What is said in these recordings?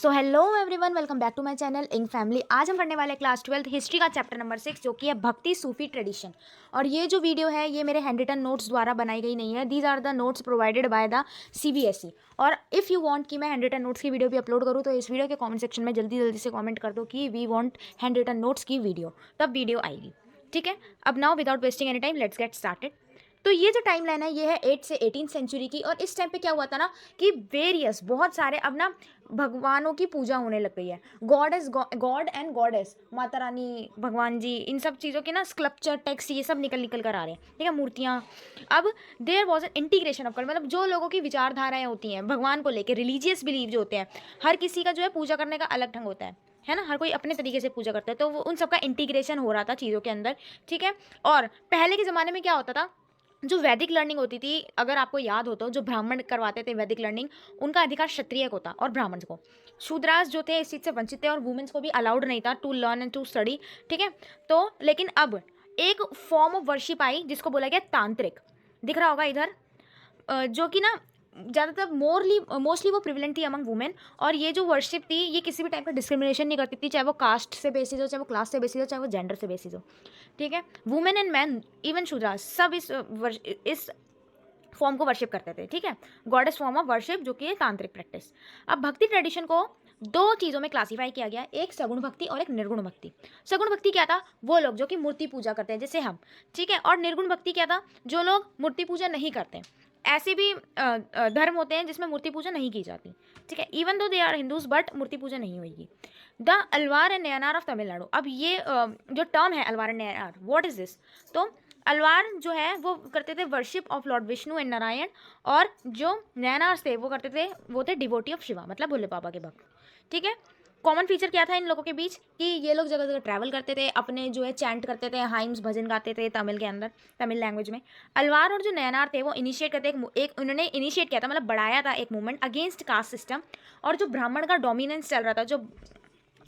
So hello everyone, welcome back to my channel ing family. आज हम पढ़ने वाले क्लास 12 हिस्ट्री का चैप्टर नंबर 6 जो कि है भक्ति सूफी ट्रेडिशन। और ये जो वीडियो है ये मेरे हैंड रिटन नोट्स द्वारा बनाई गई नहीं है। These are the notes provided by the CBSE। और इफ़ यू वांट कि मैं हैंड रिटन नोट्स की वीडियो भी अपलोड करूँ तो इस वीडियो के कमेंट सेक्शन में जल्दी जल्दी से कमेंट कर दो कि we want hand written notes की वीडियो, तब वीडियो आएगी। ठीक है, अब now without wasting any time let's get started. तो ये जो टाइम लाइन है ये है 8 से 18 सेंचुरी की। और इस टाइम पे क्या हुआ था ना कि वेरियस बहुत सारे अब ना भगवानों की पूजा होने लग गई है। God and goddess, Mata Rani, भगवान जी, इन सब चीज़ों के ना स्कल्पचर टेक्स्ट ये सब निकल निकल कर आ रहे हैं। ठीक है, मूर्तियाँ। अब there was an integration of culture, मतलब जो लोगों की विचारधाराएं होती हैं भगवान को लेकर, रिलीजियस बिलीव जो होते हैं, हर किसी का जो है पूजा करने का अलग ढंग होता है ना, हर कोई अपने तरीके से पूजा करता है। तो वो उन सबका इंटीग्रेशन हो रहा था चीज़ों के अंदर। ठीक है, और पहले के ज़माने में क्या होता था, जो वैदिक लर्निंग होती थी, अगर आपको याद हो तो जो ब्राह्मण करवाते थे वैदिक लर्निंग, उनका अधिकार क्षत्रिय को था और ब्राह्मण को। शूद्रास जो थे इस चीज़ से वंचित थे और वुमेन्स को भी अलाउड नहीं था to learn and to study. ठीक है, तो लेकिन अब एक फॉर्म ऑफ वर्शिप आई जिसको बोला गया तांत्रिक। दिख रहा होगा इधर, जो कि ना ज़्यादातर मोस्टली वो प्रिविलेंट थी अमंग वुमेन। और ये जो वर्शिप थी ये किसी भी टाइप का डिस्क्रिमिनेशन नहीं करती थी, चाहे वो कास्ट से बेसिस हो, चाहे वो क्लास से बेसिस हो, चाहे वो जेंडर से बेसिस हो। ठीक है, women and man even Shudras सब इस फॉर्म को वर्शिप करते थे। ठीक है, गॉडेस फॉर्म ऑफ वर्शिप जो कि है तांत्रिक प्रैक्टिस। अब भक्ति ट्रेडिशन को दो चीज़ों में क्लासीफाई किया गया, एक सगुण भक्ति और एक निर्गुण भक्ति। सगुण भक्ति क्या था, वो लोग जो कि मूर्ति पूजा करते हैं जैसे हम। ठीक है, और निर्गुण भक्ति क्या था, जो लोग मूर्ति पूजा नहीं करते। ऐसे भी धर्म होते हैं जिसमें मूर्ति पूजा नहीं की जाती। ठीक है, even though they are Hindus but मूर्ति पूजा नहीं होगी। The Alvar and Nayanar of Tamil Nadu. अब ये जो टर्म है Alvar and Nayanar, what is this. तो अलवार जो है वो करते थे worship of lord Vishnu and Narayan, और जो नयनार्स थे वो करते थे, वो थे डिवोटी ऑफ शिवा, मतलब भोले बाबा के भक्त। ठीक है, कॉमन फीचर क्या था इन लोगों के बीच कि ये लोग जगह जगह ट्रैवल करते थे, अपने जो है चैंट करते थे, हाइम्स भजन गाते थे तमिल के अंदर, तमिल लैंग्वेज में। अलवार और जो नयनार थे वो इनिशिएट करते एक उन्होंने इनिशिएट किया था, मतलब बढ़ाया था एक मूवमेंट अगेंस्ट कास्ट सिस्टम। और जो ब्राह्मण का डोमिनेंस चल रहा था, जो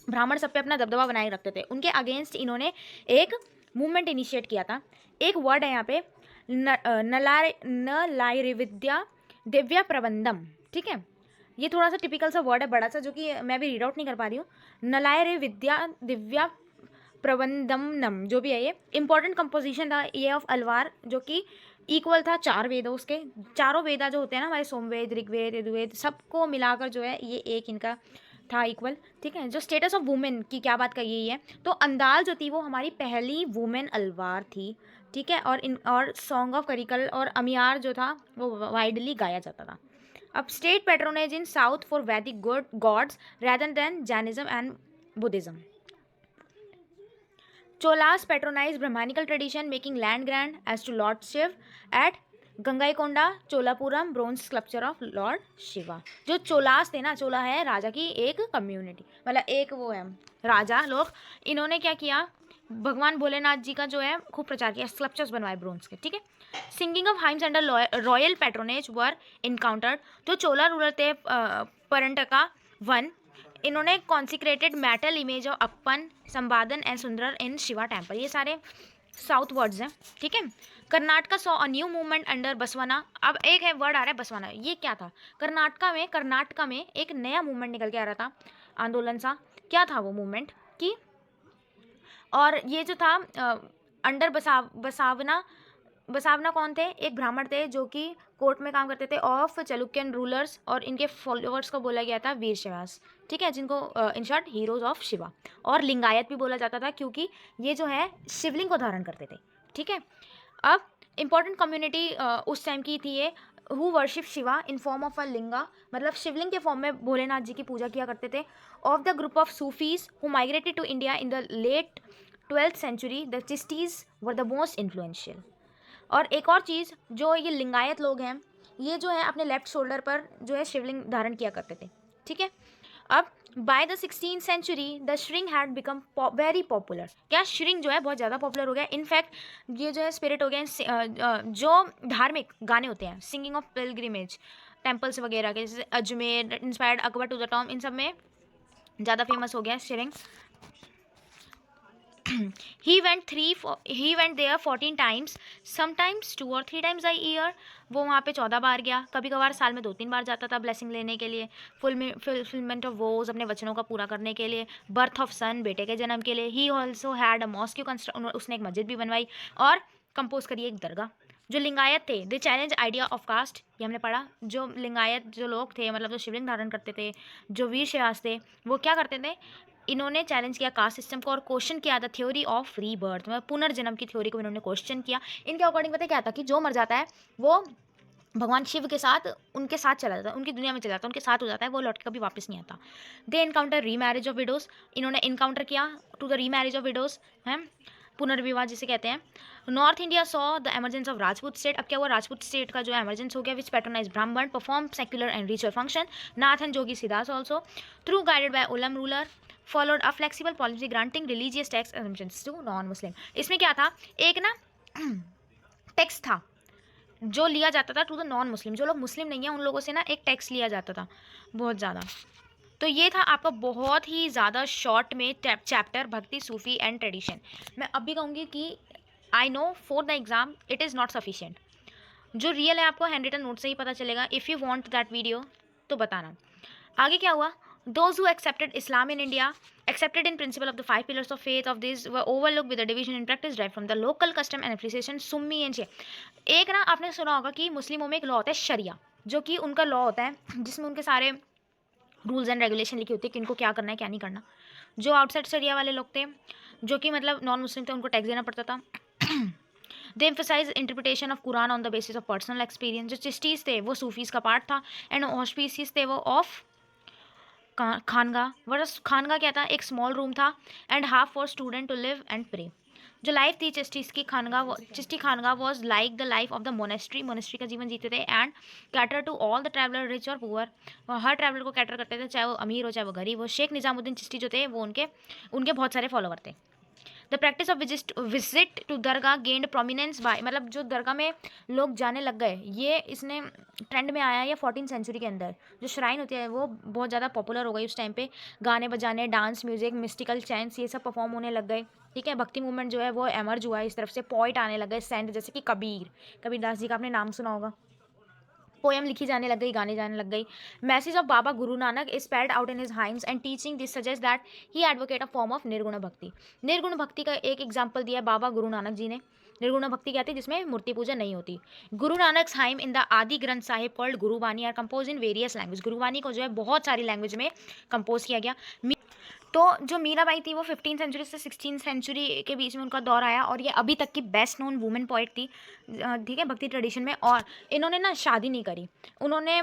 ब्राह्मण सब पे अपना दबदबा बनाए रखते थे, उनके अगेंस्ट इन्होंने एक मूवमेंट इनिशिएट किया था। एक वर्ड है यहाँ पे नलाय विद्या दिव्या प्रबंधम। ठीक है, ये थोड़ा सा टिपिकल सा वर्ड है बड़ा सा, जो कि मैं भी रीड आउट नहीं कर पा रही हूँ। नलाय विद्या दिव्या प्रबंधम जो भी है, ये इंपॉर्टेंट कंपोजिशन था ये ऑफ अलवार, जो कि इक्वल था चार वेदों उसके। चारों वेदा जो होते हैं ना हमारे, सोमवेद, ऋग्वेद, यजुर्वेद, सबको मिलाकर जो है ये एक इनका था इक्वल। ठीक है, जो स्टेटस ऑफ वुमेन की क्या बात कही गई है, तो अंदाल जो थी वो हमारी पहली वुमेन अलवार थी। ठीक है, और सॉन्ग ऑफ करिकल और अमियार जो था वो वाइडली गाया जाता था। अब state patronage in south for Vedic gods rather than Jainism and Buddhism. Cholas patronized Brahmanical tradition, making land grant as to Lord Shiv at Gangaikonda Cholapuram bronze sculpture of Lord Shiva. जो चोलास थे ना, चोला है राजा की एक कम्युनिटी, मतलब एक वो है राजा लोग, इन्होंने क्या किया, भगवान भोलेनाथ जी का जो है खूब प्रचार किया, स्कल्पचर्स बनवाए ब्रोंज के। ठीक है, singing of hymns under royal patronage were encountered. जो चोला रूलर थे परंटका वन, इन्होंने कॉन्सिक्रेटेड मेटल इमेज ऑफ अप्पन संवादन एंड सुंदर इन शिवा टेम्पल। ये सारे साउथ वर्ड्स हैं। ठीक है, Karnataka saw a new movement under Basavanna. अब एक है वर्ड आ रहा है बसवाना, ये क्या था, कर्नाटका में एक नया मूवमेंट निकल के आ रहा था, आंदोलन सा। क्या था वो मूवमेंट कि, और ये जो था अंडर बसावना कौन थे, एक ब्राह्मण थे जो कि कोर्ट में काम करते थे ऑफ चालुक्यन रूलर्स, और इनके फॉलोअर्स को बोला गया था वीर शैवास। ठीक है, जिनको in short heroes of Shiva, और लिंगायत भी बोला जाता था क्योंकि ये जो है शिवलिंग को धारण करते थे। ठीक है, अब इंपॉर्टेंट कम्युनिटी उस टाइम की थी ये, who worship Shiva in form of a linga, मतलब शिवलिंग के फॉर्म में भोलेनाथ जी की पूजा किया करते थे। Of the group of Sufis who migrated to India in the late 12th century, the Chishtis were the most influential. और एक और चीज़, जो ये लिंगायत लोग हैं, ये जो है अपने लेफ्ट शोल्डर पर जो है शिवलिंग धारण किया करते थे। ठीक है, अब by the 16th century the shrine had become very popular. क्या श्रिंग जो है बहुत ज़्यादा पॉपुलर हो गया। इनफैक्ट ये जो है स्पिरिट हो गया, जो धार्मिक गाने होते हैं, सिंगिंग ऑफ पिलग्रिमेज टेम्पल्स वगैरह के, जैसे Ajmer inspired Akbar to the tomb, इन सब में ज़्यादा फेमस हो गया श्रिंग। he went there 14 times, sometimes 2 or 3 times a year. वो वहाँ पे 14 बार गया, कभी कभार साल में 2-3 बार जाता था ब्लेसिंग लेने के लिए, फुलफिलमेंट ऑफ वोज, अपने वचनों का पूरा करने के लिए, बर्थ ऑफ सन, बेटे के जन्म के लिए. He also had a mosque, उसने एक मस्जिद भी बनवाई और कंपोज करी एक दरगाह. जो लिंगायत थे, दे चैलेंज आइडिया ऑफ कास्ट, ये हमने पढ़ा. जो लिंगायत जो लोग थे, मतलब जो शिवलिंग धारण करते थे, जो वीर श्रेयास थे, वो क्या करते थे, इन्होंने चैलेंज किया कास्ट सिस्टम को और क्वेश्चन किया था थ्योरी ऑफ रीबर्थ, मतलब पुनर्जन्म की थ्योरी को इन्होंने क्वेश्चन किया. इनके अकॉर्डिंग पता क्या था कि जो मर जाता है वो भगवान शिव के साथ, उनके साथ चला जाता है, उनकी दुनिया में चला जाता है, उनके साथ हो जाता है, वो लौट के कभी वापस नहीं आता. दे इनकाउंटर री मैरिज ऑफ विडोज, इन्होंने इनकाउंटर किया टू द री मैरिज ऑफ विडोज, है पुनर्विवाह जिसे कहते हैं. North India saw the emergence of Rajput state, अब क्या हुआ, राजपूत स्टेट का जो एमरजेंस हो गया, which patronize Brahman, perform secular and ritual function. Nath and Jogi Siddhas also through guided by उलम ruler followed a flexible policy granting religious tax exemptions to non Muslim. इसमें क्या था, एक ना टैक्स था जो लिया जाता था टू द नॉन मुस्लिम, जो लोग मुस्लिम नहीं है उन लोगों से ना एक टैक्स लिया जाता था बहुत ज़्यादा. तो ये था आपका बहुत ही ज़्यादा शॉर्ट में चैप्टर भक्ति सूफी एंड ट्रेडिशन. मैं अब भी कहूँगी कि I know for the exam it is not sufficient. जो रियल है आपको हैंड रिटन नोट से ही पता चलेगा. If you want that video तो बताना. आगे क्या हुआ, those who accepted Islam in India accepted in principle of the 5 pillars of faith of these were overlooked with the division in practice derived from the local custom and appreciation summi and shia. एक ना आपने सुना होगा कि मुस्लिमों में एक law होता है शरिया, जो कि उनका लॉ होता है जिसमें उनके सारे रूल्स एंड रेगुलेशन लिखी होती है कि इनको क्या करना है क्या नहीं करना. जो आउटसाइड शरिया वाले लोग थे, जो कि मतलब नॉन मुस्लिम थे, उनको टैक्स देना पड़ता था. They emphasize interpretation of Quran on the basis of personal experience. जो चिश्तीस थे वो सूफीज़ का पार्ट था एंड ऑस्पीसीज थे वो ऑफ खानगा. वर्स खानगा क्या था, एक स्मॉल रूम था and hall for student to live and pray. जो लाइफ थी चिश्तीस की चिश्ती खानगा was like the life of the monastery का जीवन जीते थे and cater to all the traveller rich और पुअर. हर ट्रैवलर को कैटर करते थे, चाहे वो अमीर हो चाहे वो गरीब हो. शेख निजामुद्दीन चिश्ती जो थे वो उनके बहुत सारे फॉलोवर थे. The practice of visit to dargah gained prominence by, मतलब जो दरगाह में लोग जाने लग गए, ये इसने ट्रेंड में आया या 14th सेंचुरी के अंदर. जो श्राइन होती है वो बहुत ज़्यादा पॉपुलर हो गई उस टाइम पे. गाने बजाने, डांस, म्यूजिक, मिस्टिकल चैंट्स, ये सब परफॉर्म होने लग गए. ठीक है, भक्ति मूवमेंट जो है वो एमर्ज हुआ है इस तरफ से. पोइट आने लग गए सेंट, जैसे कि कबीरदास जी का आपने नाम सुना होगा. पोएम लिखी जाने लग गई, गाने जाने लग गई. Message of Baba Guru Nanak is spelled out in his hymns and teaching this suggest that he advocate a form of निर्गुण भक्ति. निर्गुण भक्ति का एक एग्जाम्पल दिया बाबा गुरु नानक जी ने. निर्गुण भक्ति क्या थी, जिसमें मूर्ति पूजा नहीं होती. Guru Nanak hymn in the Adi Granth Sahib called Gurbani are compose in various language. Gurbani को जो है बहुत सारी लैंग्वेज में कंपोज किया गया. तो जो मीराबाई थी वो 15th सेंचुरी से 16th सेंचुरी के बीच में उनका दौर आया और ये अभी तक की बेस्ट नोन वुमेन पोइट थी. ठीक है, भक्ति ट्रेडिशन में. और इन्होंने ना शादी नहीं करी. उन्होंने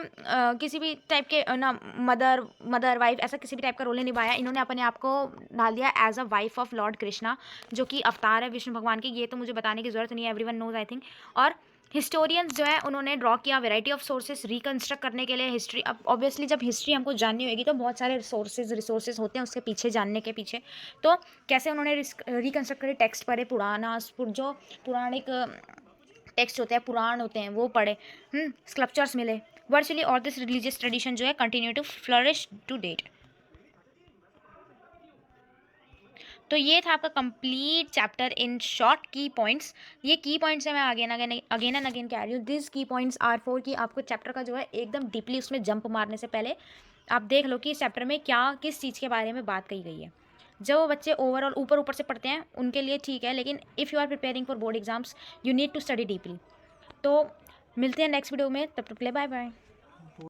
किसी भी टाइप के ना मदर वाइफ ऐसा किसी भी टाइप का रोल नहीं निभाया. इन्होंने अपने आप को डाल दिया as a wife of Lord Krishna, जो कि अवतार है विष्णु भगवान की. ये तो मुझे बताने की ज़रूरत नहीं है, एवरीवन नोज आई थिंक. और हिस्टोरियंस जो है उन्होंने ड्रॉ किया वैरायटी ऑफ सोर्सेज रिकन्स्ट्रक्ट करने के लिए हिस्ट्री. अब ऑब्वियसली जब हिस्ट्री हमको जाननी होगी तो बहुत सारे रिसोर्सेज होते हैं उसके पीछे, जानने के पीछे. तो कैसे उन्होंने रिकन्स्ट्रक्ट करे, टेक्स्ट पढ़े, जो पुराणिक टेक्स्ट होते हैं, पुराण होते हैं, वो पढ़े, स्कल्पचर्स मिले. Virtually all this religious tradition जो है continue to flourish to date. तो ये था आपका complete chapter in short key points. ये की पॉइंट्स है, मैं अगेन एंड अगेन कह रही हूँ. दिस की पॉइंट्स आर फॉर कि आपको चैप्टर का जो है एकदम डीपली उसमें जंप मारने से पहले आप देख लो कि इस चैप्टर में क्या किस चीज़ के बारे में बात कही गई है. जो बच्चे ओवरऑल ऊपर से पढ़ते हैं उनके लिए ठीक है, लेकिन if you are preparing for board exams you need to study deeply. तो मिलते हैं नेक्स्ट वीडियो में, तब तक के लिए बाय बाय.